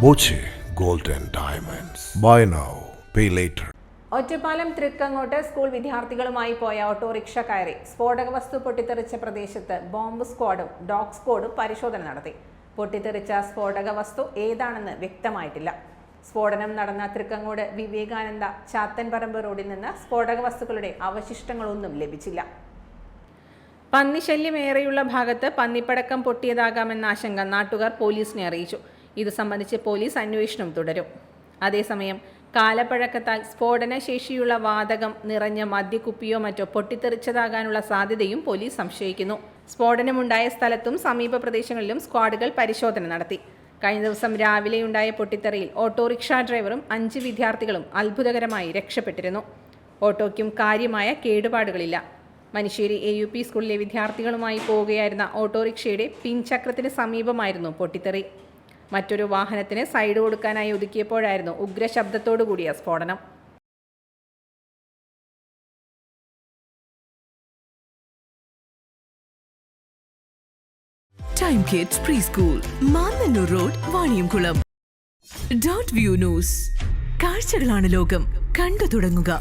Boche Gold and Diamonds. Buy now, pay later. Ottapalam Thrikkangode school വിദ്യാർത്ഥികളുമായി പോയ autorickshaw കയറി സ്ഫോടക വസ്തു പൊട്ടിത്തെറിച്ച പ്രദേശത്ത് ബോംബ് സ്ക്വാഡും ഡോഗ് സ്ക്വാഡും പരിശോധന നടത്തി. പൊട്ടിത്തെറിച്ച സ്ഫോടക വസ്തു ഏതാണെന്ന് വ്യക്തമായിട്ടില്ല. സ്ഫോടനം നടന്ന തൃക്കങ്ങോട് വിവേകാനന്ദ ചാത്തൻപറമ്പ് റോഡിൽ നിന്ന് സ്ഫോടക വസ്തുക്കളുടെ അവശിഷ്ടങ്ങളൊന്നും ലഭിച്ചില്ല. പന്നിശല്യമേറെയുള്ള ഭാഗത്ത് പന്നിപ്പടക്കം പൊട്ടിയതാകാമെന്ന ആശങ്ക നാട്ടുകാർ പോലീസിനെ അറിയിച്ചു. ഇത് സംബന്ധിച്ച് പോലീസ് അന്വേഷണം തുടരും. അതേസമയം കാലപ്പഴക്കത്താൽ സ്ഫോടന ശേഷിയുള്ള വാതകം നിറഞ്ഞ മദ്യക്കുപ്പിയോ മറ്റോ പൊട്ടിത്തെറിച്ചതാകാനുള്ള സാധ്യതയും പോലീസ് സംശയിക്കുന്നു. സ്ഫോടനമുണ്ടായ സ്ഥലത്തും സമീപ പ്രദേശങ്ങളിലും സ്ക്വാഡുകൾ പരിശോധന നടത്തി. കഴിഞ്ഞ ദിവസം രാവിലെയുണ്ടായ പൊട്ടിത്തെറിയിൽ ഓട്ടോറിക്ഷ ഡ്രൈവറും 5 വിദ്യാർത്ഥികളും അത്ഭുതകരമായി രക്ഷപ്പെട്ടിരുന്നു. ഓട്ടോയ്ക്കും കാര്യമായ കേടുപാടുകളില്ല. മനുശ്ശേരി AUP സ്കൂളിലെ വിദ്യാർത്ഥികളുമായി പോവുകയായിരുന്ന ഓട്ടോറിക്ഷയുടെ പിൻചക്രത്തിന് സമീപമായിരുന്നു പൊട്ടിത്തെറി. മറ്റൊരു വാഹനത്തിന് സൈഡ് കൊടുക്കാനായി ഒതുക്കിയപ്പോഴായിരുന്നു ഉഗ്രശബ്ദത്തോടു കൂടിയ സ്ഫോടനം. Time kids pre school, Mannannur road, Vaniyamkulam. Dot view news. കാഴ്ചകളാണ് ലോകം, കണ്ടു തുടങ്ങുക.